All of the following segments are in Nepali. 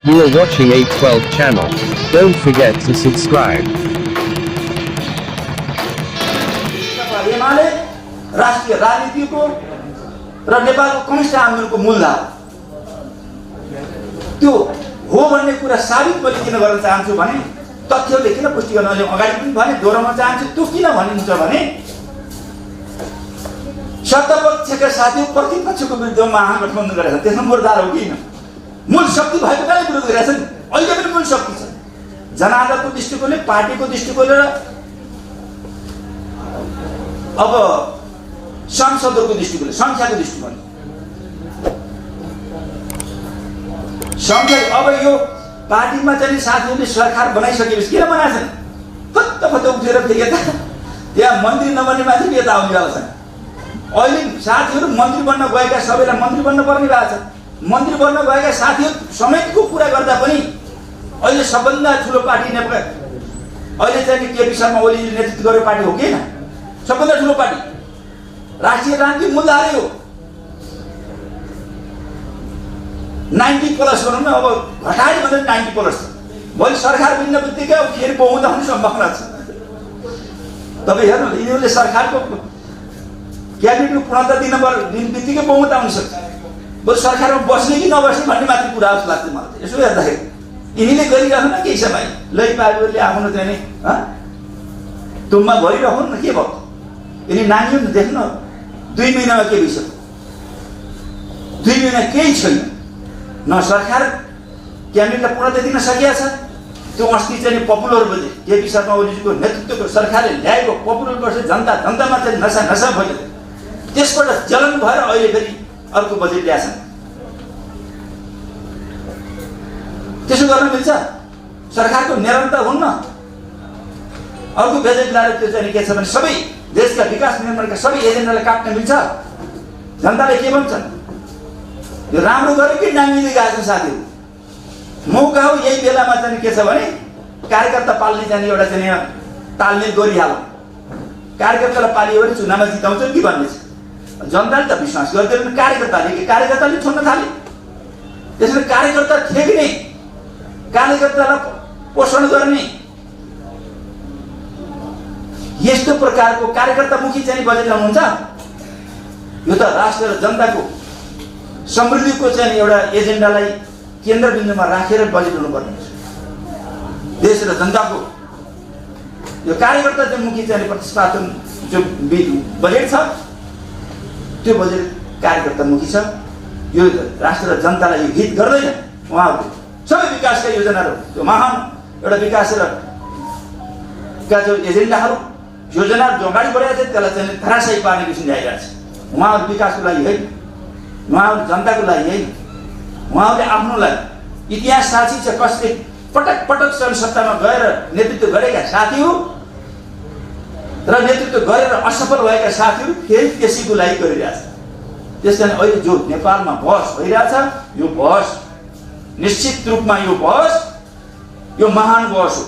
You are watching 812 channel. Don't forget to subscribe. UML राष्ट्रिय राजनीतिको र नेपालको कम्युनिस्ट आन्दोलनको मूलधार त्यो हो भन्ने कुरा साबित मैले किन गर्न चाहन्छु भने तथ्यले किन पुष्टि गर्न अगाडि पनि भने दोहोऱ्याउन चाहन्छु त्यो किन भनिन्छ भने सत्तापक्षका साथीहरू प्रतिपक्षको विरुद्धमा महागठबन्धन गरेका छन् त्यसमा मुर्दार हो किन मूल शक्ति भएको बेला विरोध गरिरहेका छन् अहिले पनि मूल शक्ति छ जनाधारको दृष्टिकोणले पार्टीको दृष्टिकोणले र अब सांसदहरूको दृष्टिकोणले संख्याको दृष्टिकोणले संख्या अब यो पार्टीमा चाहिँ साथीहरूले सरकार बनाइसकेपछि किन बनाएछन् फत्त उठेर फेरि यता त्यहाँ मन्त्री नबन्ने मान्छे यता आउनेवाला छन् अहिले साथीहरू मन्त्री बन्न गएका सबैलाई मन्त्री बन्न पर्ने भएको छ मन्त्री बन्न गएका साथीहरू समेतको कुरा गर्दा पनि अहिले सबभन्दा ठुलो पार्टी नेपाल अहिले चाहिँ केपी शर्मा ओलीले नेतृत्व गरेको पार्टी हो कि होइन सबभन्दा ठुलो पार्टी राष्ट्रिय राजनीति मूलधारै हो 90 प्लस भनौँ न अब घटायो भने 90 प्लस भोलि सरकार बिन्न बित्तिकै अब फेरि बहुमत आउने सम्भावना छ तपाईँ हेर्नु यिनीहरूले सरकारको क्याबिनेटको पूर्णता दिन बित्तिकै बहुमत आउन सक्छ बरु सरकारमा बस्ने कि नबस्ने भन्ने मात्रै कुरा जस्तो लाग्छ मलाई यसो हेर्दाखेरि यिनीले गरिरहनु न केही समय लै पार्टीहरूले आफ्नो चाहिँ नि तुममा भइरहनु न के भयो यिनी नाङ्ग्यो नि देख्नु 2 महिनामा के भइसक्यो 2 महिना केही छैन न सरकार क्याबिनेटलाई पूर्णता दिन सकिएको छ त्यो अस्ति चाहिँ पपुलर बजेट केपी शर्मा ओलीजीको नेतृत्वको सरकारले ल्याएको पपुलर बजेट जनतामा चाहिँ नसा भयो त्यसबाट जलन भएर अहिले फेरि अर्को बजेट ल्याएछन् त्यसो गर्न मिल्छ सरकारको निरन्तर हुन्न अर्को बजेट ल्याएर त्यो चाहिँ के छ भने सबै देशका विकास निर्माणका सबै एजेन्डालाई काट्न मिल्छ जनताले के भन्छन् यो राम्रो गर्यो कि नाङ्गिँदै गएको साथीहरू मौका हो यही बेलामा चाहिँ के छ भने कार्यकर्ता पाल्ने जाने एउटा चाहिँ तालमेल गरिहाल कार्यकर्तालाई पालियो भने चुनावमा जिताउँछ कि भन्ने छ जनताले त विश्वास गर्दैन कार्यकर्ताले छोड्न थाले त्यसैले कार्यकर्ता थेग्ने कार्यकर्तालाई पोषण गर्ने यस्तो प्रकारको कार्यकर्तामुखी चाहिँ बजेट ल्याउनुहुन्छ यो त राष्ट्र र जनताको समृद्धिको चाहिँ एउटा एजेन्डालाई केन्द्रबिन्दुमा राखेर बजेट हुनुपर्ने हुन्छ देश र जनताको यो कार्यकर्ता चाहिँ मुखी चाहिँ प्रतिस्पर्धा जो बजेट छ त्यो बजेट कार्यकर्ता मुखी छ यो राष्ट्र र जनतालाई यो हित गर्दैन उहाँहरूको सबै विकासका योजनाहरू त्यो महान एउटा विकास र का जो एजेन्डाहरू योजना जो अगाडि बढाएको छ त्यसलाई चाहिँ धराशायी पार्ने किसिमले आइरहेको छ उहाँहरू विकासको लागि होइन उहाँहरू जनताको लागि होइन उहाँहरूले आफ्नोलाई इतिहास साक्षी छ कसले पटक पटक सत्तामा गएर नेतृत्व गरेका साथीहरू र नेतृत्व गरेर असफल भएका साथीहरू फेरि त्यसैको लागि गरिरहेछ त्यस कारण अहिले जो नेपालमा बहस भइरहेछ यो बहस निश्चित रूपमा यो बहस यो महान बहस हो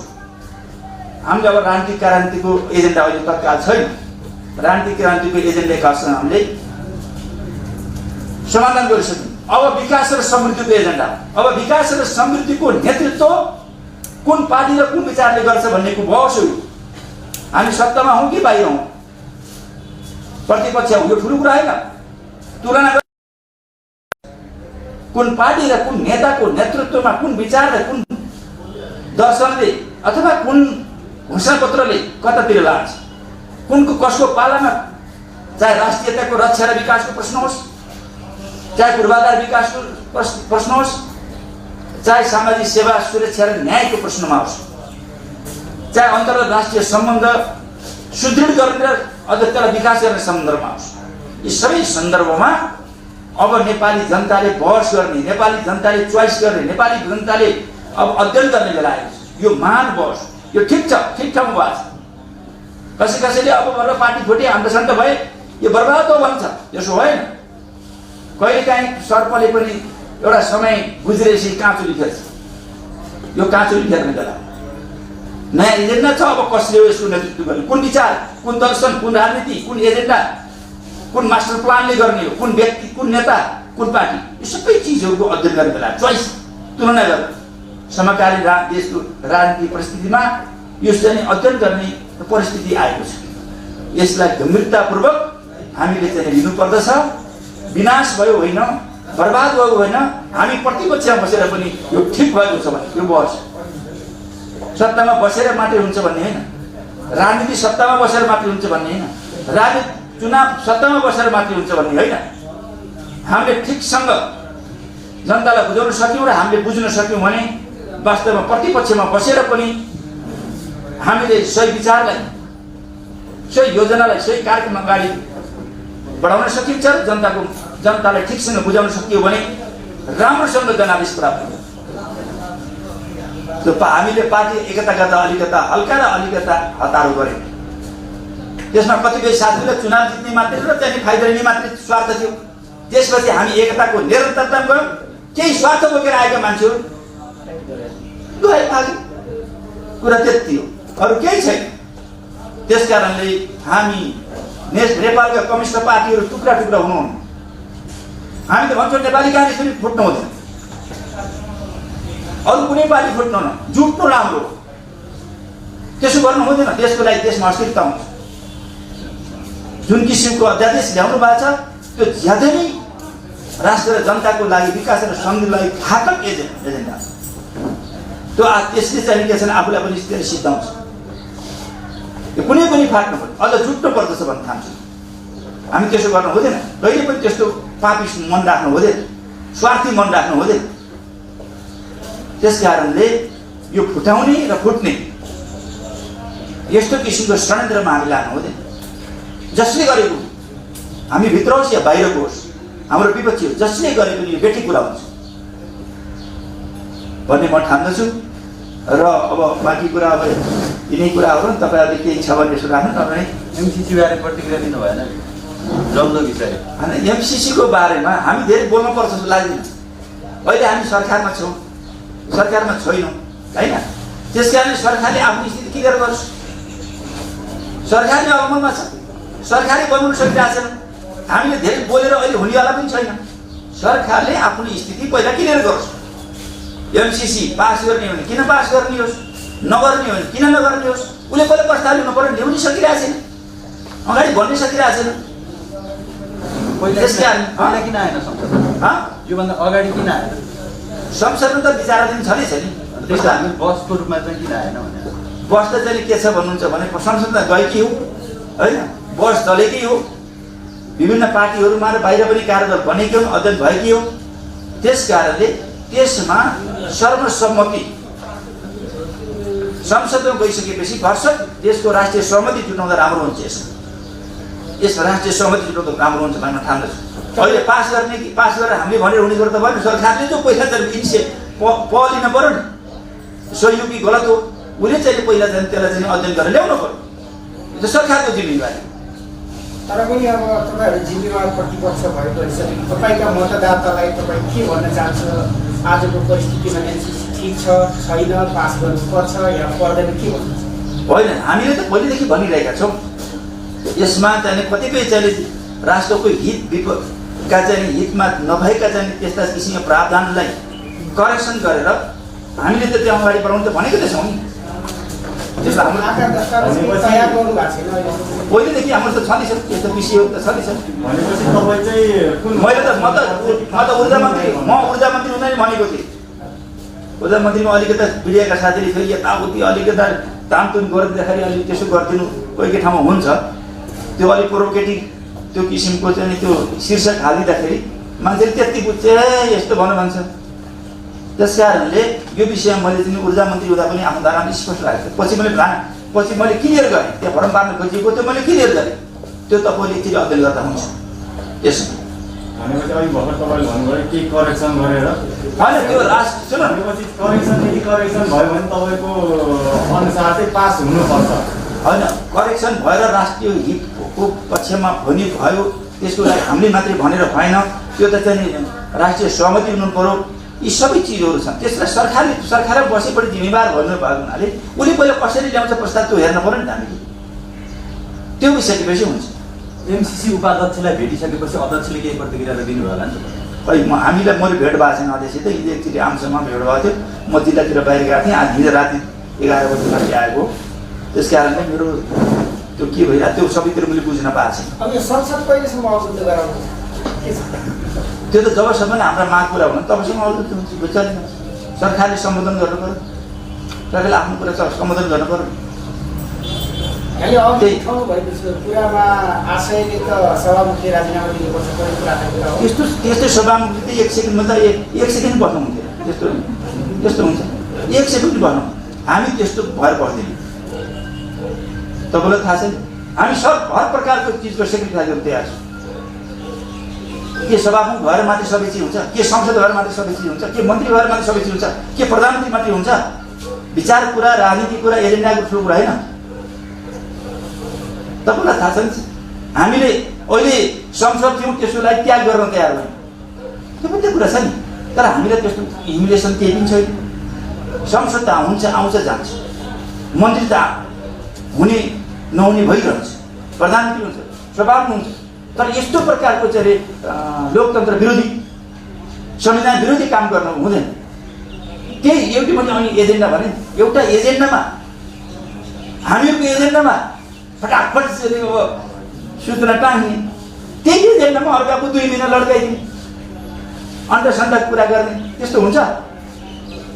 हामीले अब राजनीतिक क्रान्तिको एजेन्डा अहिले तत्काल छैन राजनीतिक क्रान्तिको एजेन्डाका हामीले समाधान गरिसक्यौँ अब विकास र समृद्धिको एजेन्डा अब विकास र समृद्धिको नेतृत्व कुन पार्टी र कुन विचारले गर्छ भन्नेको बहस हो हामी सत्तामा हौँ कि बाहिर हौँ प्रतिपक्ष हौँ यो ठुलो कुरा होइन तुलना कुन पार्टी र कुन नेताको नेतृत्वमा कुन विचार र कुन दर्शनले अथवा कुन घोषणापत्रले कतातिर लाग्छ कुनको कसको पालामा चाहे राष्ट्रियताको रक्षा र विकासको प्रश्न होस् चाहे पूर्वाधार विकासको प्रश्न होस् चाहे सामाजिक सेवा सुरक्षा र न्यायको प्रश्नमा होस् चाहे अन्तर्राष्ट्रिय सम्बन्ध सुदृढ गर्ने र अझ त्यसलाई विकास गर्ने सन्दर्भमा होस् यी सबै सन्दर्भमा अब नेपाली जनताले बहस गर्ने नेपाली जनताले चोइस गर्ने नेपाली जनताले अब अध्ययन गर्ने बेला आएको छ यो महान बहस यो ठिक ठाउँमा भएको छ कसैले अब भनेर पार्टी फुटे अन्त भए यो बर्बाद हो भन्छ यसो होइन कहिलेकाहीँ सर्पले पनि एउटा समय गुज्रेपछि काँचुली फेर्छ यो काँचुली फेर्ने बेला नयाँ एजेन्डा छ अब कसले यसको नेतृत्व गर्ने कुन विचार कुन दर्शन कुन राजनीति कुन एजेन्डा कुन मास्टर प्लानले गर्ने हो कुन व्यक्ति कुन नेता कुन पार्टी यो सबै चिजहरूको अध्ययन गर्ने बेला चोइस तुलना गर्नु समकालीन देशको राजनीतिक परिस्थितिमा यो चाहिँ अध्ययन गर्ने परिस्थिति आएको छ। यसलाई गम्भीरतापूर्वक हामीले चाहिँ लिनुपर्दछ। विनाश भयो होइन, बर्बाद भयो होइन, हामी प्रतिपक्षमा बसेर पनि यो ठिक भएको छ भने यो बहस सत्तामा बसेर मात्रै हुन्छ भन्ने होइन, राजनीति सत्तामा बसेर मात्रै हुन्छ भन्ने होइन, राजनीति चुनाव सत्तामा बसेर मात्रै हुन्छ भन्ने होइन। हामीले ठिकसँग जनतालाई बुझाउन सक्यौँ र हामीले बुझ्न सक्यौँ भने वास्तवमा प्रतिपक्षमा बसेर पनि हामीले सही विचारलाई, सही योजनालाई, सही कार्यक्रम अगाडि बढाउन सकिन्छ। जनतालाई ठिकसँग बुझाउन सकियो भने राम्रोसँग जनादेश प्राप्त हुन्छ। त्यो हामीले पार्टी एकता गर्दा अलिकता हल्का र अलिकता हतारो गर्यौँ। त्यसमा कतिपय साथीलाई चुनाव जित्ने मात्रै र त्यहाँदेखि फाइदा लिने मात्रै स्वार्थ थियो। त्यसपछि हामी एकताको निरन्तरतामा गयौँ। केही स्वार्थ बोकेर आएका मान्छेहरू गए भागे, कुरा त्यति हो, अरू केही छैन। त्यस कारणले हामी नेपालका कम्युनिस्ट पार्टीहरू टुक्रा टुक्रा हुनुहुन्न। हामी त भन्छौँ नेपाली काङ्ग्रेस पनि फुट्नु हुँदैन, अरू कुनै पार्टी फुट्नु न, जुट्नु राम्रो, त्यसो गर्नु हुँदैन। देशको लागि देशमा अस्थिरता हुन्छ। जुन किसिमको अध्यादेश ल्याउनु भएको छ त्यो ज्यादै नै राष्ट्र र जनताको लागि, विकास र समृद्धिको लागि घातक एजेन्डा। त्यो त्यसले चाहिँ के छैन, आफूलाई पनि त्यसले सिद्धाउँछ। यो कुनै पनि फाट्नु पर्छ, अझ जुट्नु पर्दछ भन्ने ठान्छु। हामी त्यसो गर्नु हुँदैन। कहिले पनि त्यस्तो पापिस मन राख्नु हुँदैन, स्वार्थी मन राख्नु हुँदैन। त्यस कारणले यो फुटाउने र फुट्ने यस्तो किसिमको षड्यन्त्रमा हामी लाग्नु हुँदैन। जसले गरेको, हामी भित्र होस् या बाहिरको होस्, हाम्रो विपक्षी हो, जसले गरेको यो बेठी कुरा हुन्छ भन्ने म ठान्दछु। र अब बाँकी कुरा अब यिनै कुराहरू तपाईँहरूले केही छ भने यसो राख्नु। तपाईँ एमसिसी बारे प्रतिक्रिया दिनु भएन, जम्दो विषय होइन। एमसिसीको बारेमा हामी धेरै बोल्नुपर्छ जस्तो लाग्दैन। अहिले हामी सरकारमा छौँ, सरकारमा छैनौँ होइन। त्यस कारणले सरकारले आफ्नो स्थिति क्लियर गर्छ। सरकारले अमलमा छ, सरकारले बनाउन सकिरहेको छैन। हामीले धेरै बोलेर अहिले हुनेवाला पनि छैन। सरकारले आफ्नो स्थिति पहिला क्लियर गर्छ। एमसिसी पास गर्ने हो भने किन पास गर्ने होस्, नगर्ने हो भने किन नगर्ने होस्, उसले पहिला प्रस्ताव ल्याउनु पर्यो। ल्याउनै सकिरहेको छैन, अगाडि बढ्नै सकिरहेको छैन। पहिला किन आएन संसदमा? योभन्दा अगाडि किन आएन? संसदमा त विचाराधीन छँदैछ नि। त्यस्तो हामी बसको रूपमा चाहिँ किन आएन भने बस त चाहिँ के छ भन्नुहुन्छ भने संसदमा गएकी हो होइन, बस चलेकै हो, विभिन्न पार्टीहरूमा र बाहिर पनि कार्यदल बनेकी हो, अध्ययन भएकी हो। त्यस कारणले त्यसमा सर्वसम्मति संसदमा गइसकेपछि भर्सक देशको राष्ट्रिय सहमति जुटाउँदा राम्रो हुन्छ। यसमा राष्ट्रिय सहमति जुटाउँदा राम्रो हुन्छ भन्ने ठान्दछु। अहिले पास गर्ने कि पास गरेर हामीले भनेर हुने कुरो त भएन। सरकारले जो पैसा चाहिँ लिन पर्यो नि, सही हो कि गलत हो, उसले चाहिँ पहिला चाहिँ त्यसलाई चाहिँ अध्ययन गरेर ल्याउनु पर्यो। यो सरकारको जिम्मेवारी। तर पनि अब तपाईँहरू जिम्मेवार प्रतिपक्ष भएको हिसाबले तपाईँका मतदातालाई तपाईँ के भन्न चाहन्छ? आजको परिस्थितिमा एनसिसी ठिक छ छैन, पास गर्नुपर्छ या पर्दैन, के भन्नुहुन्छ? होइन, हामीले त पहिलेदेखि भनिरहेका छौँ। यसमा चाहिँ कतिपय चाहिँ राष्ट्रको हितका चाहिँ हितमा नभएका चाहिँ त्यस्ता किसिमका प्रावधानलाई करेक्सन गरेर हामीले त त्यो अगाडि बढाउनु त भनेको त छौँ नि। त्यसमा हाम्रो तयार गर्नु भएको छैन पहिलेदेखि हाम्रो त छँदैछ, यस्तो विषयहरू त छँदैछ। भनेपछि तपाईँ चाहिँ मैले त म त ऊर्जा मन्त्री हुँदा नि भनेको थिएँ। ऊर्जा मन्त्रीमा अलिकता मिडियाका साथीले फेरि यताउति अलिकता तामतुम गरिदिँदाखेरि अलिक त्यसो गरिदिनु कोही कोही ठाउँमा हुन्छ। त्यो अलिक प्रोभोकेटिभ त्यो किसिमको चाहिँ त्यो शीर्षक हालिदिँदाखेरि मान्छेले त्यति बुझ्छ, यस्तो भन्छ। त्यस कारणले यो विषयमा मैले चाहिँ ऊर्जा मन्त्री हुँदा पनि आफ्नो धारणा स्पष्ट राखेको थिएँ। पछि मैले क्लियर गरेँ, त्यहाँ फर्म पार्न खोजिएको त्यो मैले क्लियर गरेँ। त्यो तपाईँले एकचोटि अध्ययन गर्दा हुन्छ। यसमा भनेपछि अलिक भर्खर तपाईँले भन्नुभयो के करेक्सन गरेर होइन, त्यो सुन भनेपछि यदि करेक्सन भयो भने तपाईँको अनुसार चाहिँ पास हुनुपर्छ होइन। करेक्सन भएर राष्ट्रिय हितको पक्षमा हुने भयो, त्यसको लागि हामीले मात्रै भनेर भएन। त्यो त चाहिँ राष्ट्रिय सहमति हुनु पर्यो। यी सबै चिजहरू छन्। त्यसलाई सरकारमा बसेपट्टि जिम्मेवार भन्नुभएको हुनाले उसले पहिला कसरी ल्याउँछ प्रस्ताव त्यो हेर्न पर्यो नि त हामीले। त्यो भइसकेपछि हुन्छ। एमसिसी उपाध्यक्षलाई भेटिसकेपछि अध्यक्षले केही प्रतिक्रिया दिनुभयो होला नि त? खै हामीलाई मैले भेट भएको छैन अध्यक्ष त हिजो एकचोटि आमसभामा भेट भएको थियो म जिल्लातिर बाहिर गएको थिएँ आज हिजो राति 11 बजी माथि आएको त्यस कारणले मेरो त्यो के भइरहेको त्यो सबैतिर मैले बुझ्न पाएको छैन। अब यो संसद कहिलेसम्म अवरुद्ध गराउनु के छ? त्यो त जबसम्म हाम्रा माग पुरा हुन तबसम्म अवरुद्ध हुन्छ चलेन। सरकारले सम्बोधन गर्नु पर्यो, सरकारले आफ्नो कुरा सम्बोधन गर्नु पर्यो। अहिले अघि उठाउनु भएको छ कुरामा आशयले त सभामुखले राजीनामा दिनुपर्छ कुनै कुरा हो। त्यस्तो सभामुखले त 1 सेकेन्डमा त 1 सेकेन्ड बस्नु हुन्थ्यो। त्यस्तो हुन्छ 1 सेकेन्ड बस्नु हामी त्यस्तो भएर बस्दैनौँ। तपाईँलाई थाहा छैन हामी हर प्रकारको चिजको सेक्रिफाइस गर्न तयार छौँ। के सभामुख भएर मात्रै सबै चिज हुन्छ, के संसद भएर मात्रै सबै चिज हुन्छ, के मन्त्री भएर मात्रै सबै चिज हुन्छ, के प्रधानमन्त्री मात्रै हुन्छ? विचार कुरा, राजनीति कुरा, एजेन्डाको ठुलो कुरा होइन। तपाईँलाई थाहा छ नि हामीले अहिले संसद थियौँ त्यसलाई त्याग गर्न तयार भयौँ, त्यो पनि त्यो कुरा छ नि। तर हामीलाई त्यस्तो ह्युमिलेसन केही पनि छैन। संसद त हुन्छ आउँछ जान्छ, मन्त्री त हुने नहुने भइरहन्छ, प्रधानमन्त्री हुन्छ, सभामुख हुन्छ। तर यस्तो प्रकारको चाहिँ लोकतन्त्र विरोधी संविधान विरोधी काम गर्नु हुँदैन। त्यही एउटै पनि अनि एजेन्डा भने एउटा एजेन्डामा हामीहरूको एजेन्डामा फटाफट चाहिँ अब सूचना टाँग्ने, त्यही एजेन्डामा अर्काको 2 महिना लड्काइदिने, अन्डा कुरा गर्ने, त्यस्तो हुन्छ?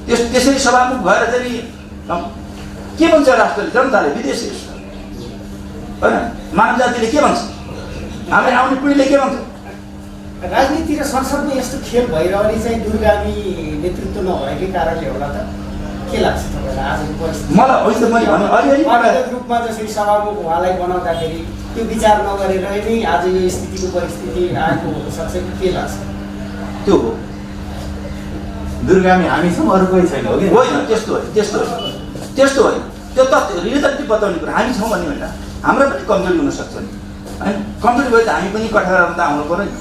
त्यसरी सभामुख भएर चाहिँ के भन्छ राष्ट्रले, जनताले, विदेशी होइन मानव जातिले के भन्छ, हाम्रो आउने पिँढीले के भन्छ? राजनीति र संसदमा यस्तो खेल भइरहने चाहिँ दूरगामी नेतृत्व नभएकै कारणले होला त के लाग्छ तपाईँलाई आजको परिस्थिति? मलाई अहिले मैले भने अलिअलि रूपमा जसरी सभामुख उहाँलाई बनाउँदाखेरि त्यो विचार नगरेर नै आज यो स्थितिको परिस्थिति आएको हुनसक्छ कि के लाग्छ? त्यो हो दुर्गामी हामी छौँ, अरू कोही छैन हो कि होइन? त्यस्तो होइन। त्यो तथ्य रियलिटी बताउने कुरा हामी छौँ भन्ने होइन, हाम्रो पनि कमजोरी हुनसक्छ नि होइन। कमजोरी भयो त हामी पनि कठोरमा त आउनु पऱ्यो नि।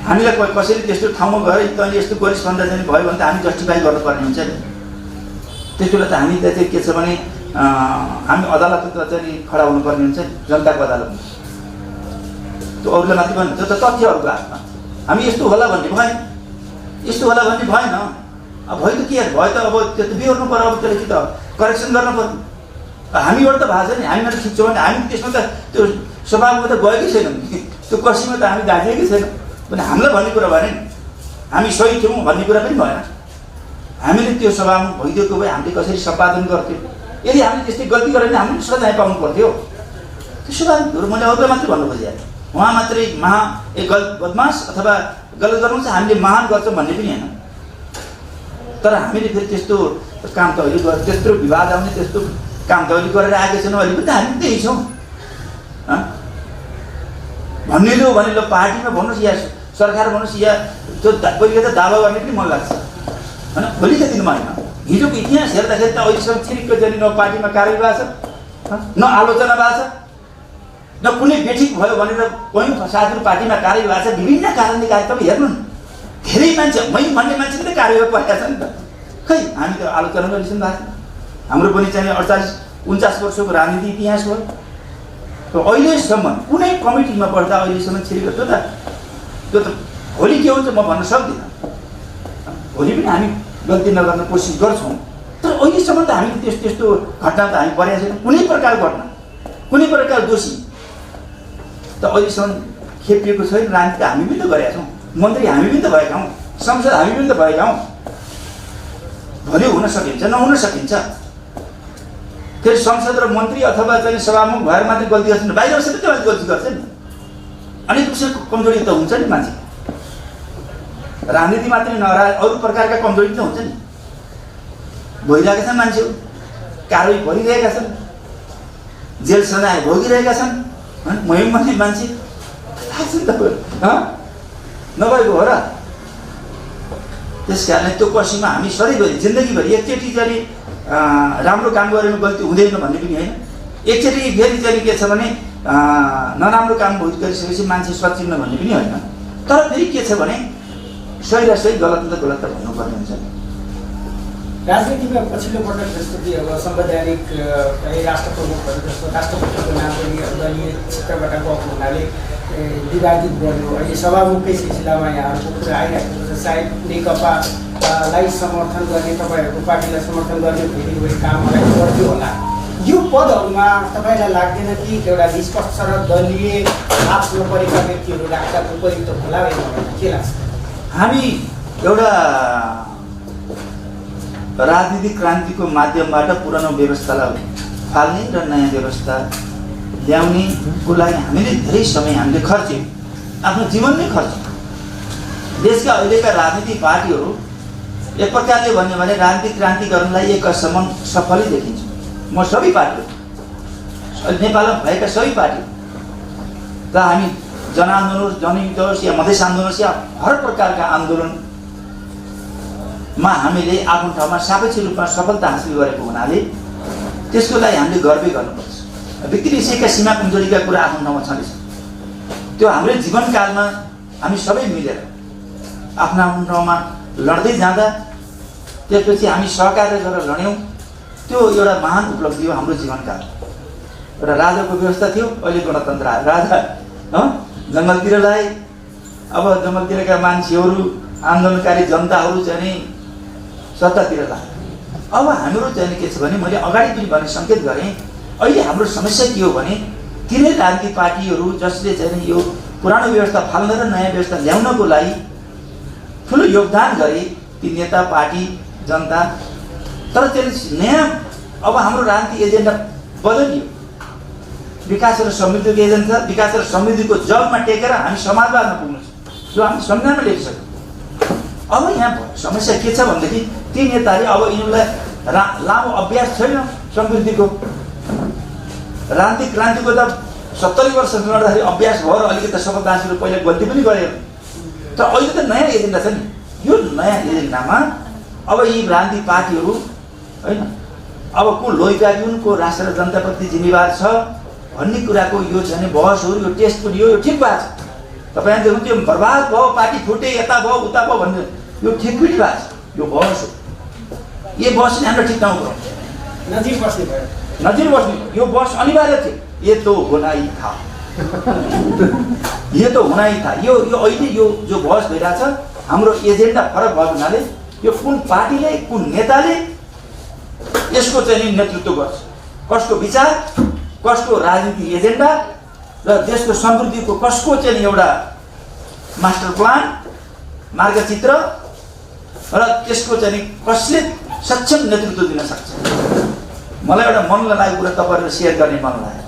हामीलाई कसैले त्यस्तो ठाउँमा गएर तैँले यस्तो गरिस् भन्दा चाहिँ भयो भने त हामी जस्टिफाई गर्नुपर्ने हुन्छ नि। त्यस बेला त हामी त चाहिँ के छ भने हामी अदालतमा त चाहिँ खडा हुनुपर्ने हुन्छ नि, जनताको अदालतमा। त्यो अरूलाई माथि भन्नु त्यो त तथ्यहरूको हातमा। हामी यस्तो होला भन्ने भएन, यस्तो होला भन्ने भएन। अब भयो त के भयो त अब त्यो त बिहोर्नु पऱ्यो, अब त्यसलाई कि त करेक्सन गर्नु पऱ्यो। हामीबाट त भएको छ नि, हामी मात्रै खिच्छौँ भने हामी त्यसमा त त्यो सभामा त गएकै छैनौँ, त्यो कसीमा त हामी गाँसेकै छैनौँ भने हामीलाई भन्ने कुरा भएन नि। हामी सही थियौँ भन्ने कुरा पनि भएन। हामीले त्यो सभामा भइदिएको भए हामीले कसरी सम्पादन गर्थ्यौँ? यदि हामीले त्यस्तै गल्ती गरेर भने हामीले सजाय पाउनु पर्थ्यो। त्यो सभामुखहरू मैले अरूलाई मात्रै भन्नु खोजेँ, उहाँ मात्रै बदमास अथवा गलत गर्नुहुन्छ, हामीले महान गर्छौँ भन्ने पनि होइन। तर हामीले फेरि त्यस्तो काम त अहिले गरेर त्यत्रो विवाद आउने त्यस्तो काम त अहिले गरेर आएकै छैनौँ। अहिले पनि त हामी त्यही छौँ। भन्ने लो पार्टीमा भन्नुहोस् या सरकार भन्नुहोस् या त्यो पहिले त दावा गर्ने पनि मन लाग्छ होइन। भोलिका दिनमा होइन, हिजोको इतिहास हेर्दाखेरि त अहिलेसम्म छिरिक्क जाने न पार्टीमा कारवाही भएको छ, न आलोचना भएको छ, न कुनै बेठिक भयो भनेर कहीँ साथीहरू पार्टीमा कारवाही भएको छ। विभिन्न कारणले तपाईँ हेर्नु न, धेरै मान्छे भन्ने मान्छे पनि कारवाही परेको छ नि त। खै हामी त आलोचना गरिसक्नु भएको छ। हाम्रो पनि चाहिँ 48-49 वर्षको राजनीति इतिहास हो। अहिलेसम्म कुनै कमिटीमा पढ्दा अहिलेसम्म छिरेको त्यो त भोलि के हुन्छ म भन्न सक्दिनँ। भोलि पनि हामी गल्ती नगर्ने कोसिस गर्छौँ, तर अहिलेसम्म त हामी त्यस्तो घटना त हामी परेका छैनौँ। कुनै प्रकारको घटना, कुनै प्रकार दोषी त अहिलेसम्म खेपिएको छैन। राजनीति हामी पनि त गरेका छौँ, मन्त्री हामी पनि त भएका हौँ, संसद हामी पनि त भएका हौँ। भोलि हुन सकिन्छ, नहुन सकिन्छ। फेरि संसद र मन्त्री अथवा चाहिँ सभामुख भएर मात्रै गल्ती गर्छ नि, बाहिर बसेर त्यो गल्ती गर्छ नि। अनि उसको कमजोरी त हुन्छ नि मान्छे, राजनीति मात्रै नरह अरू प्रकारका कमजोरी त हुन्छ नि। भइरहेका छन् मान्छेहरू, कारवाही भइरहेका छन्, जेल सजाय भोगिरहेका छन् होइन। महिम भन्ने मान्छे थाहा छ नि तपाईँहरू नभएको हो र। त्यस कारणले त्यो कसीमा हामी सधैँभरि जिन्दगीभरि एकचोटि चाहिँ राम्रो काम गरेर गल्ती हुँदैन भन्ने पनि होइन। एकचोटि फेरि चाहिँ के छ भने नराम्रो काम गरिसकेपछि मान्छे सचिन्न भन्ने पनि होइन। तर फेरि के छ भने सही र सही, गलत त गलत त भन्नुपर्ने हुन्छ। राजनीतिमा पछिल्लो पटक जस्तो कि अब संवैधानिक राष्ट्र प्रमुखहरू जस्तो राष्ट्रपतिको नाम पनि दलीय क्षेत्रबाट गएको हुनाले विभाजित गर्यो। अहिले सभामुखकै सिलसिलामा यहाँहरूको कुरा आइरहेको छ। सायद नेकपालाई समर्थन गर्ने, तपाईँहरूको पार्टीलाई समर्थन गर्ने फेरि कोही काम अगाडि बढ्यो होला। यो पदहरूमा तपाईँलाई लाग्दैन कि एउटा निष्पक्ष र दलीय हात नपरेका व्यक्तिहरू राख्दा उपयुक्त होला? के लाग्छ? हामी एउटा राजनीतिक क्रान्तिको माध्यमबाट पुरानो व्यवस्थालाई फाल्ने र नयाँ व्यवस्था ल्याउनेको लागि हामीले धेरै समय हामीले खर्च्यौँ, आफ्नो जीवन नै खर्च्यौँ। देशका अहिलेका राजनीतिक पार्टीहरू एक प्रकारले भन्यो भने राजनीतिक क्रान्ति गर्नलाई एक असम्म सफलै देखिन्छ। म सबै पार्टीहरू, नेपालमा भएका सबै पार्टी, त हामी जनआन्दोलन होस्, जनयुद्ध होस् या मधेस आन्दोलन होस् या हर प्रकारका आन्दोलनमा हामीले आफ्नो ठाउँमा सापेक्ष रूपमा सफलता हासिल गरेको हुनाले त्यसको लागि हामीले गर्वै गर्नुपर्छ। व्यक्ति विषयका सीमा कमजोरीका कुरा आफ्नो ठाउँमा छँदैछ। त्यो हाम्रो जीवनकालमा हामी सबै मिलेर आफ्नो आफ्नो ठाउँमा लड्दै जाँदा त्यसपछि हामी सहकार्य गरेर लड्यौँ। त्यो एउटा महान उपलब्धि हो हाम्रो जीवनकाल। एउटा राजाको व्यवस्था थियो, अहिले गणतन्त्र आयो। राजा जङ्गलतिर लाए, अब जङ्गलतिरका मान्छेहरू आन्दोलनकारी जनताहरू चाहिँ नि सत्तातिर लाए। अब हाम्रो चाहिँ के छ भने मैले अगाडि पनि भने सङ्केत गरेँ, अहिले हाम्रो समस्या के हो भने तिनै राजनीतिक पार्टीहरू जसले चाहिँ यो पुरानो व्यवस्था फाल्न र नयाँ व्यवस्था ल्याउनको लागि ठुलो योगदान गरे, ती नेता, पार्टी, जनता। तर त्यसले नयाँ अब हाम्रो राजनीतिक एजेन्डा बदलियो। विकास र समृद्धिको एजेन्डा छ। विकास र समृद्धिको जगमा टेकेर हामी समाजवादमा पुग्नु छ, जो हामी संविधानमा लेखिसक्यौँ। अब यहाँ समस्या के छ भनेदेखि ती नेताले अब यिनीहरूलाई लामो अभ्यास छैन समृद्धिको। राजनीतिक क्रान्तिको त 70 वर्ष लड्दाखेरि अभ्यास भएर अलिकति सफलता हासिल, पहिला गल्ती पनि गरेर। तर अहिले त नयाँ एजेन्डा छ नि। यो नयाँ एजेन्डामा अब यी राजनीतिक पार्टीहरू होइन, अब को लोहिकारी हुन्, को राष्ट्र र जनताप्रति जिम्मेवार छ भन्ने कुराको यो चाहिँ बहसहरू, यो टेस्ट पनि यो ठिक भएको छ। तपाईँले देख्नु त्यो बर्बाद भयो, पार्टी फुटे, यता भयो उता भयो भन्ने यो ठिक पनि भएको छ। यो बहस हो। यो बहस नै हाम्रो ठिक ठाउँ नजिक बस्ने भयो, नजिर बस्ने। यो बहस अनिवार्य थियो। ये तो होना ही था, ये तो होना ही था। यो अहिले यो जो बहस भइरहेछ हाम्रो एजेन्डा फरक भएको हुनाले यो कुन पार्टीले, कुन नेताले यसको चाहिँ नेतृत्व गर्छ, कसको विचार, कसको राजनीतिक एजेन्डा र देशको समृद्धिको कसको चाहिँ एउटा मास्टर प्लान, मार्गचित्र र त्यसको चाहिँ कसले सक्षम नेतृत्व दिन सक्छ। मलाई एउटा मन लागेको कुरा तपाईँहरूले सेयर गर्ने मन लाग्यो।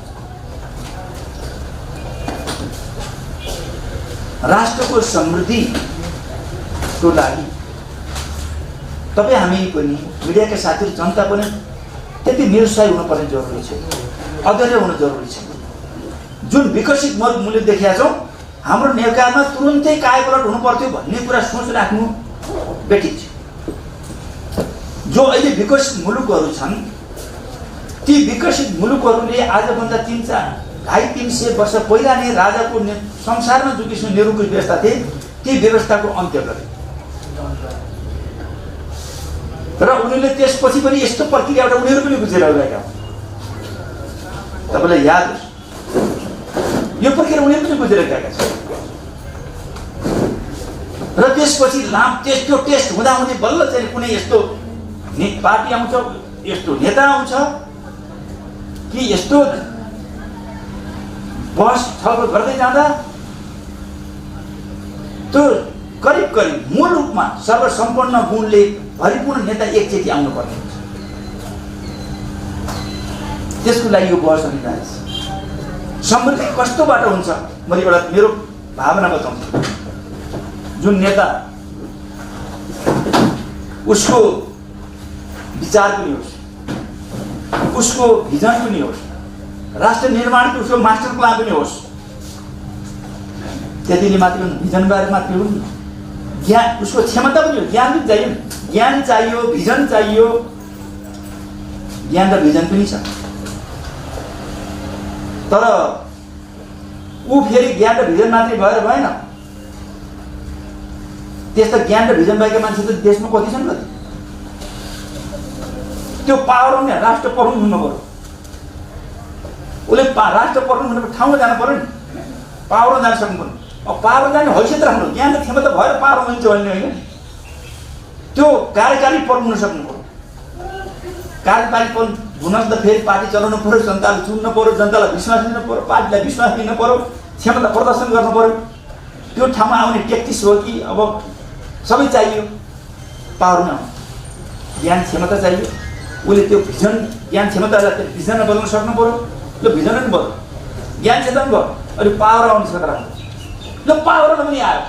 राष्ट्रको समृद्धिको लागि तपाईँ हामी पनि, मिडियाका साथीहरू, जनता पनि त्यति निरुत्साही हुनुपर्ने जरुरी छ, अधैर्य हुनु जरुरी छ। जुन विकसित मुलुक देखिया छौँ, हाम्रो नेकामा तुरुन्तै कायपलट हुनु पर्थ्यो भन्ने कुरा सोच राख्नु बेठिक छ। जो अहिले विकसित मुलुकहरू छन्, ती विकसित मुलुकहरूले आजभन्दा 250-300 वर्ष पहिला नै राजाको संसारमा जो किसिम निरुकुश व्यवस्था थिए ती व्यवस्थाको अन्त्य गरे र उनीहरूले त्यसपछि पनि यस्तो प्रक्रियाबाट उनीहरू पनि गुजेर गएका हुन्। तपाईँलाई याद होस्, यो प्रक्रिया उनीहरू पनि गुजेर गएका छन्। र त्यसपछि त्यो टेस्ट हुँदाहुँदै बल्ल चाहिँ कुनै यस्तो पार्टी आउँछ, यस्तो नेता आउँछ कि यस्तो बहस छलफल गर्दै जाँदा त्यो करिब मूल रूपमा सर्वसम्पन्न गुणले भरिपूर्ण नेता एकचोटि आउनुपर्ने हुन्छ। त्यसको लागि यो बहस अनिवार्य छ। समृद्धि कस्तोबाट हुन्छ, मैले एउटा मेरो भावना बताउँछु। जुन नेता उसको विचार पनि होस्, उसको भिजन पनि होस्, राष्ट्र निर्माणको उसको मास्टर प्लान पनि होस्, त्यतिले मात्रै भिजन बारे मात्रै हो, ज्ञान, उसको क्षमता पनि हो, ज्ञान पनि चाहियो। ज्ञान चाहियो, भिजन चाहियो। ज्ञान र भिजन पनि छ, तर ऊ फेरि ज्ञान र भिजन मात्रै भएर भएन। त्यस्ता ज्ञान र भिजन भएका मान्छे त देशमा कति छन्, कति त्यो पावर हुने राष्ट्र प्रमुख हुनु पर्यो। उसले राष्ट्र प्रमुख हुने ठाउँमा जानु पर्यो नि। पावरमा जान सक्नुपर्ने। अब पावरमा जाने हैसियत राख्नु, ज्ञान र क्षमता भएर पावरमा हुन्छ भन्ने होइन। त्यो कार्यकारी पद हुन सक्नु पर्यो। कार्यकारी पद हुन त फेरि पार्टी चलाउनु पर्यो, जनताले चुन्नु पर्यो, जनतालाई विश्वास दिनु पर्यो, पार्टीलाई विश्वास दिनु पर्यो, क्षमता प्रदर्शन गर्नु पर्यो। त्यो ठाउँमा आउने ट्याक्टिस हो कि अब सबै चाहियो पावरमा आउनु। ज्ञान क्षमता चाहियो, उसले त्यो भिजन ज्ञान क्षमतालाई त्यो भिजनमा बदल्न सक्नु पर्यो। ल भिजन पनि भयो, ज्ञान क्षेत्र पनि भयो, अहिले पावर आउने क्षेत्र ल पावरमा पनि आयो।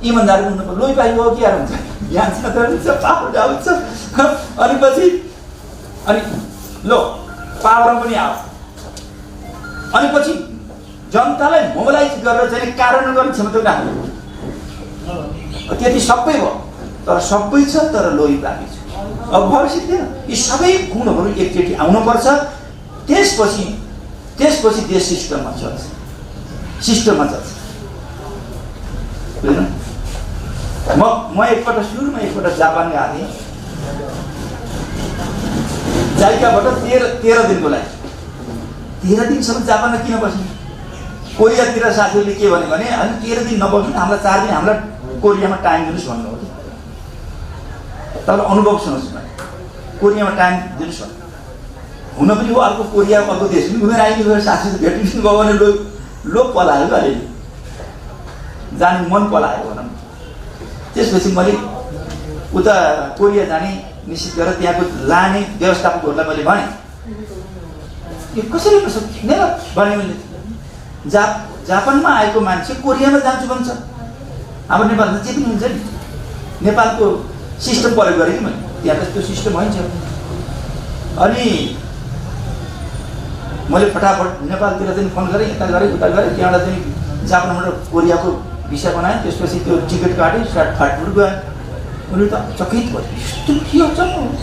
इमान्दारी हुनु पर्यो, लोही पाइ हो कि आएर हुन्छ, ज्ञान क्षेत्र हुन्छ, पावर आउँछ। अनि पछि अनि ल पावरमा पनि आयो। अनि पछि जनतालाई मोबिलाइज गरेर चाहिँ कार्यान्वयन गर्ने क्षमता राख्नु, त्यति सबै भयो। तर सबै छ तर लोही प्राप्ति छ। अब भविष्य थिएन, यी सबै गुणहरू एकचोटि आउनुपर्छ। त्यसपछि देश सिस्टममा चल्छ, बुझ्नु। म एकपल्ट सुरुमा जापान गएको थिएँ, जाइकाबाट 13 दिनको लागि। 13 दिनसम्म जापानमा किन बस्ने? कोरियातिर साथीहरूले के भन्यो भने होइन 13 दिन नबस्नु, हामीलाई 4 दिन हामीलाई कोरियामा टाइम दिनुहोस् भन्नु हो कि। तपाईँलाई अनुभव सुन्नुहोस् न, कोरियामा टाइम दिनुहोस् भन्नु। हुन पनि हो अर्को कोरिया, अर्को देश पनि घुमेर आइदिनु, साथीहरू भेटिनु गयो भने लो पलायो अलिअलि, जाने मन पलायो भनौँ। त्यसपछि मैले उता कोरिया जाने निश्चित गरेर त्यहाँको लाने व्यवस्थापकहरूलाई मैले भने यो कसरी हुन सक्ने भने मैले जापानमा आएको मान्छे कोरियामा जान्छु भन्छ। हाम्रो नेपालमा जे पनि हुन्छ नि, नेपालको सिस्टम प्रयोग गरेँ कि मैले, त्यहाँ त त्यो सिस्टम हुन्छ। अनि मैले फटाफट नेपालतिर चाहिँ फोन गरेँ, यता गरेँ उता गरेँ, त्यहाँबाट चाहिँ जापानबाट कोरियाको भिसा बनाएँ। त्यसपछि त्यो टिकट काटेँ, फाटफुट गएँ। उनीहरू त चकित भयो, यस्तो के हुन्छ।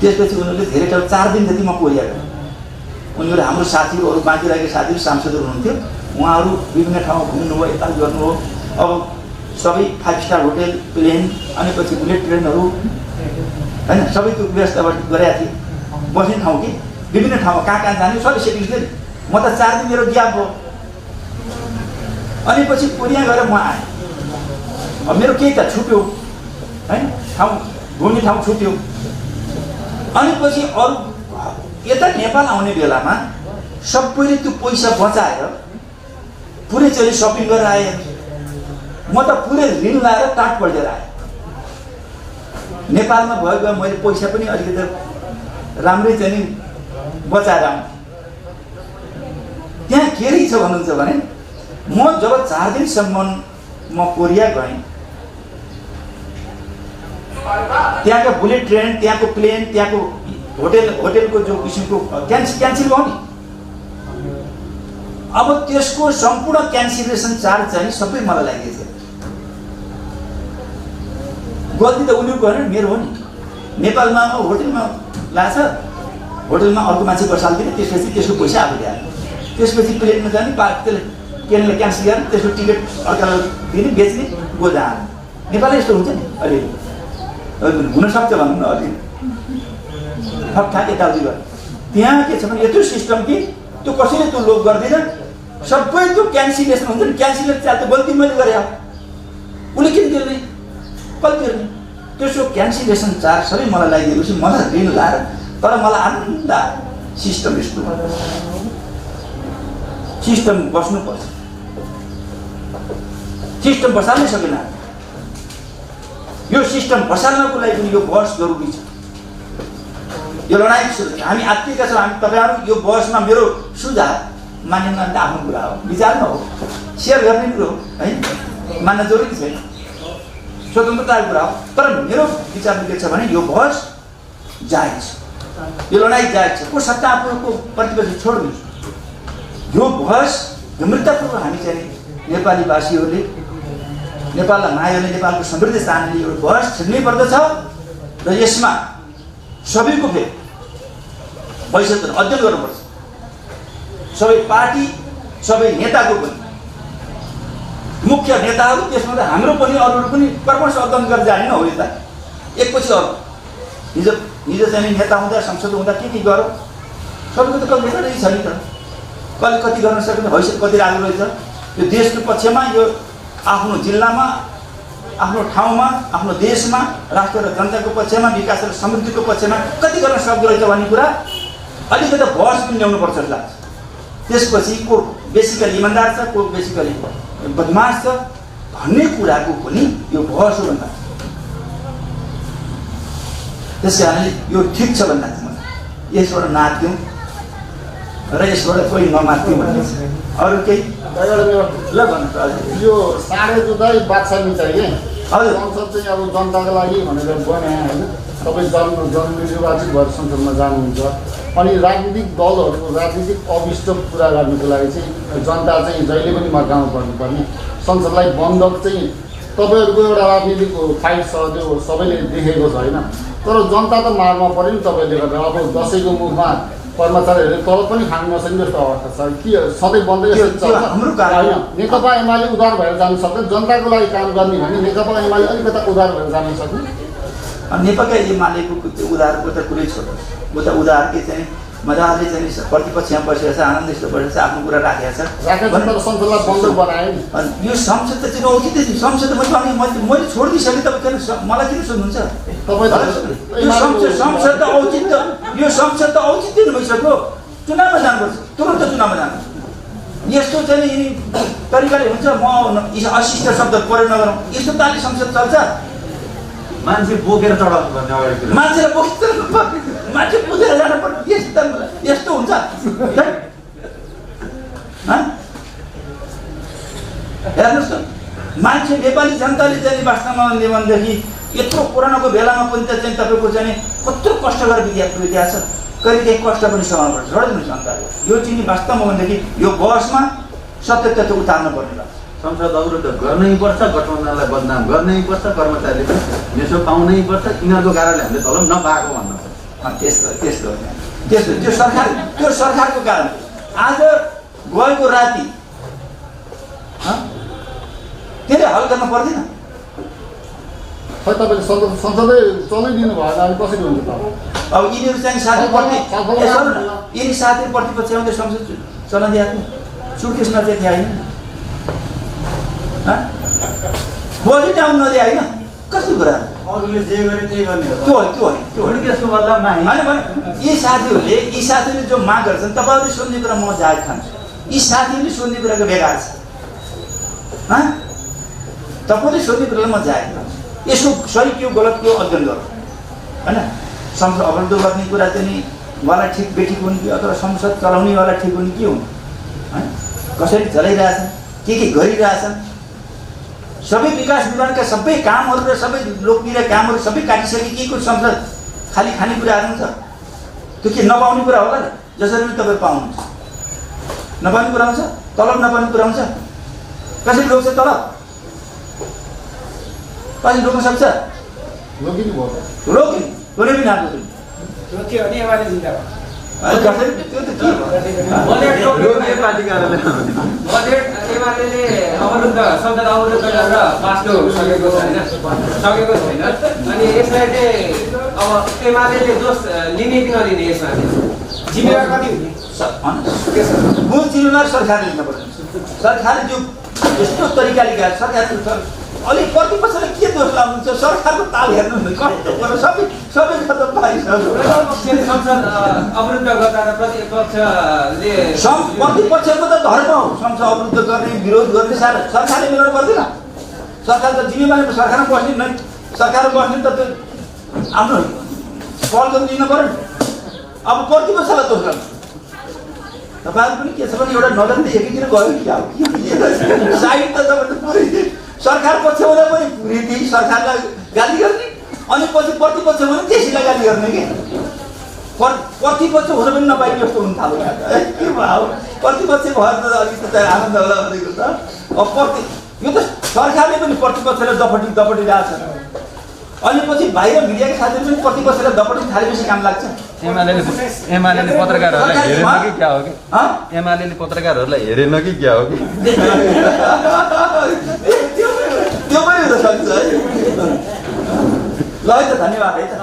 त्यसपछि उनीहरूले धेरै टाढो 4 दिन जति म कोरिया गएँ। उनीहरू हाम्रो साथीहरू, अरू बाँकी रहेको साथीहरू, सांसदहरू हुनुहुन्थ्यो, उहाँहरू विभिन्न ठाउँमा घुम्नुभयो, यता गर्नुभयो। अब सबै 5 स्टार होटेल, प्लेन, अनि पछि बुलेट ट्रेनहरू होइन, सबैको व्यवस्थाबाट गरेका थिएँ। बस्ने ठाउँ कि विभिन्न ठाउँमा कहाँ जाने सबै सेटिङ थियो नि। म त 4 दिन मेरो ग्याप भयो। अनि पछि कोरिया गएर म आएँ। अब मेरो केही त छुट्यो होइन, ठाउँ घुम्ने ठाउँ छुट्यो। अनि पछि अरू यता नेपाल आउने बेलामा सबैले त्यो पैसा बचाएर पुरै चाहिँ सपिङ गरेर आए। म त पुरै ऋण लाएर टाट पल्टेर आएँ। नेपालमा भएको मैले पैसा पनि अलिकति राम्रै चाहिँ नि बचाएर आउँ। त्यहाँ के रहेछ भन्नुहुन्छ भने म जब 4 दिनसम्म म कोरिया गएँ, त्यहाँको बुलेट ट्रेन, त्यहाँको प्लेन, त्यहाँको होटेलको जो किसिमको क्यान्सिल भयो नि। अब त्यसको सम्पूर्ण क्यान्सिलेसन चार्ज चाहिँ सबै मलाई लागेको थियो। गल्ती त उनीहरूको होइन, मेरो हो नि। नेपालमा होटेलमा लाग्छ, होटेलमा अर्को मान्छे बसाल्दिनँ, त्यसपछि त्यसको पैसा आफूले आयो। त्यसपछि प्लेनमा जाने, त्यसले प्लेनलाई क्यान्सल गर्ने, त्यसको टिकट अर्कालाई दिने, बेच्ने, गोजा हाल्ने। नेपालमा यस्तो हुन्छ नि अलिअलि, हुनसक्छ भनौँ न अलिअलि ठकठाक यताउति गर्नु। त्यहाँ के छ भने यत्रो सिस्टम कि त्यो कसैले त्यो लोभ गर्दैन, सबै त्यो क्यान्सिलेसन हुन्छ नि। क्यान्सिलेसन चार्ज त गल्ती मैले गरेँ, उसले किन तिर्ने, कति तिर्ने? त्यसको क्यान्सिलेसन चार्ज सबै मलाई लगाइदिएपछि मलाई ऋण लाएर, तर मलाई आनन्द सिस्टम यस्तो सिस्टम बस्नुपर्छ। सिस्टम बसाल्नै सकेन। यो सिस्टम बसाल्नको लागि पनि यो बहस जरुरी छ। यो लडाइँ हामी आत्तिएका छौँ। हामी तपाईँहरू यो बहसमा मेरो सुझाव मान्ने नमान्ने आफ्नो कुरा हो, विचार न हो, सेयर गर्ने कुरो हो है, मान्न जरुरी छैन, स्वतन्त्रताको कुरा हो। तर मेरो विचारमा के छ भने यो बहस जायज छ, यो लडाइँ जायज छ। को सत्ता आफूको प्रतिपक्ष छोड्दिनुहोस्। यो बहस गम्भीरतापूर्वक हामी चाहिँ नेपालीवासीहरूले, नेपाललाई मायाले, नेपालको समृद्धि चाहनाले यो बहस छिर्नै पर्दछ। र यसमा सबैको फेरि भविष्य अध्ययन गर्नुपर्छ। सबै पार्टी, सबै नेताको पनि, मुख्य नेताहरू, त्यसमा त हाम्रो पनि अरूहरू पनि कर्मश अध्ययन गरेर जाने न हो। यता एकपछि अरू हिजो चाहिँ नेता हुँदा, संसद हुँदा के गरौँ, सबैको त कल्पना नै छ नि त। कसले कति गर्न सक्ने हैसियत कति राम्रो रहेछ। यो देशको पक्षमा, यो आफ्नो जिल्लामा, आफ्नो ठाउँमा, आफ्नो देशमा, राष्ट्र र जनताको पक्षमा, विकास र समृद्धिको पक्षमा कति गर्न सक्दो रहेछ भन्ने कुरा अलिकति बहस पनि ल्याउनुपर्छ जस्तो लाग्छ। त्यसपछि को बेसिकली इमान्दार छ, को बेसिकली बदमास छ भन्ने कुराको पनि यो बहस हो भन्दा, त्यस कारणले यो ठिक छ भन्दा चाहिँ मलाई यसबाट नाच्यौँ र यसबाट कोही नमात्थ्यौँ भन्ने छ। अरू केही ल भन्नु। यो साढे जुदाई बादशाही चाहिए हजुर। संसद चाहिँ अब जनताको लागि भनेर बनाए होइन। तपाईँ जननिर्वाचित भएर संसदमा जानुहुन्छ, अनि राजनीतिक दलहरूको राजनीतिक अभिष्ट पुरा गर्नुको लागि चाहिँ जनता चाहिँ जहिले पनि मर्काउनु पर्नुपर्ने, संसदलाई बन्धक चाहिँ तपाईँहरूको एउटा राजनीतिक फाइट छ, त्यो सबैले देखेको छ होइन। तर जनता त मारमा पऱ्यो नि तपाईँले गर्दा। अब दसैँको मुखमा कर्मचारीहरूले तलब पनि खानु नसक्ने जस्तो अवस्था छ। के सधैँ बन्दै होइन? नेकपा एमाले उधार भएर जानु सक्दैन। जनताको लागि काम गर्ने भने नेकपा एमाले अलिकता उधार भएर जानु सक्ने। नेकपा एमालेको उधारको त कुरै छोड्नु, ऊ त उधारकै चाहिँ मजाले चाहिँ प्रतिपक्षमा बसेको छ, आनन्दित बसेको छ, आफ्नो कुरा राखेको छ। तर संसदलाई बन्द बनायो नि। यो संसद त चाहिँ औचित्य संसद मैले छोडिदिइसकेँ। तपाईँ किन मलाई किन सोध्नुहुन्छ? संसद त औचित्य, यो संसद त औचित्य भइसक्यो। चुनावमा जानुपर्छ, तुरन्त चुनावमा जानुपर्छ। यस्तो चाहिँ यिनी तरिकाले हुन्छ, म अशिष्ट शब्द प्रयोग नगरौँ, यस्तो ताली संसद चल्छ। मान्छे बोकेर चढाउनु पर्ने अगाडि मान्छेलाई बोकेर मान्छे बुझेर जानु पर्ने यस्तो हुन्छ। हेर्नुहोस् त, मान्छे नेपाली जनताले चाहिँ वास्तवमा भनेदेखि यत्रो कोरोनाको बेलामा पनि त चाहिँ तपाईँको चाहिँ कत्रो कष्ट गरेर विद्या छ, कहिले केही कष्ट पनि सहनुपर्छ छोडिदिनुहोस् जनताले। यो चाहिँ वास्तवमा भनेदेखि यो बहसमा सत्य तथ्य उतार्नु पर्ने लाग्छ। संसद अवरुद्ध गर्नै पर्छ, गठबन्धनलाई बदनाम गर्नै पर्छ, कर्मचारीले पनि यसो पाउनै पर्छ, यिनीहरूको कारणले हामीले तलब नपाएको भन्नु पर्छ। त्यस्तो त्यो सरकारको कारण। आज गएको राति त्यसले हल गर्न पर्दैन। खै तपाईँले संसदै चलाइदिनु भएन अनि कसरी हुन्छ त? अब यिनीहरू चाहिँ यिनी साथी प्रतिपक्ष आउँदै संसद चलाइदिएको सुर्केस नदिएको थियो होइन, बजेट आउनु नदिए होइन, कस्तो कुरा? अरूले जे गरे त्यही गर्ने हो। त्यो त्यसको बदलामा होइन। यी साथीहरूले जो माग गर्छन्, तपाईँहरूले सोध्ने कुरा म जायज खान्छु। यी साथीहरूले सोध्ने कुराको बेकार छ। तपाईँले सोध्ने कुरालाई म जायज खान्छु। यसो सही के हो गलत के हो अध्ययन गरौँ होइन। संसद अवरुद्ध गर्ने कुरा चाहिँ वाला ठिक बेठिक हुने कि अथवा संसद चलाउनेवाला ठिक हुने के हुने है? कसरी चलाइरहेछन्, के गरिरहेछन्, सबै विकास विभागका सबै कामहरू र सबै लोकप्रिय कामहरू सबै काटिसकेको संसद खाली खानेकुराहरू हुन्छ। त्यो के नपाउने कुरा होला र? जसरी पनि तपाईँ पाउनुहुन्छ, नपाउने कुरा हुन्छ, तलब नपाउने कुरा हुन्छ। कसरी रोक्छ तलब? कसरी रोक्न सक्छ? रोकिनु भयो रोकिनु कुनै पनि हाम्रो रोक्यो भने एमाले जिन्दाबाद। कसरी त्यो त के बजेट एमाले अवरुद्ध संसद अवरुद्ध गरेर पास सकेको छैन। अनि यसलाई चाहिँ अब एमाले दोष लिने कि नलिने यसमा जिम्मेवार कति हुने? मूल जिम्मेवार सरकारले लिनुपर्छ। सरकारले जो यस्तो तरिकाले गएर सरकार अलिक प्रतिपक्षले के दोष लाउनुहुन्छ? सरकारको ताल हेर्नु सबै खतम पारिसक्यो। संसद अवरुद्ध गर्दा र प्रतिपक्षले प्रतिपक्षको त धर्म हो संसद अवरुद्ध गर्ने, विरोध गर्ने। सरकारले मिलाउनु पर्दैन। सरकार त जिम्मेवारी सरकारमा बस्ने नै, सरकारमा बस्ने त त्यो आफ्नो पहल गर्नु दिनु पऱ्यो। अब प्रतिपक्षलाई दोष गर्नु तपाईँहरू पनि के छ भने एउटा नजरले एकीतिर गयो कि अब साइड त तपाईँले पुरै सरकार पक्ष हुँदा पनि पुरै दिई सरकारलाई गाली गर्ने, अनि पछि प्रतिपक्ष भने त्यसैलाई गाली गर्ने कि प्रतिपक्ष हुन पनि नपाइ जस्तो हुन थाल्यो। के भयो प्रतिपक्ष भएर त अलिकति आनन्द होला भनेको त। अब यो त सरकारले पनि प्रतिपक्षलाई दपटिरहेको छ, अनि पछि बाहिर मिडियाका साथीहरू पनि प्रतिपक्षलाई दपटिन थालेपछि काम लाग्छ। एमाले पत्रकारहरूलाई हेरेन कि क्या हो कि? एमाले पत्रकारहरूलाई हेरेन कि क्या हो कि? त्यो पनि हुन सक्छ है। ल है त धन्यवाद है त।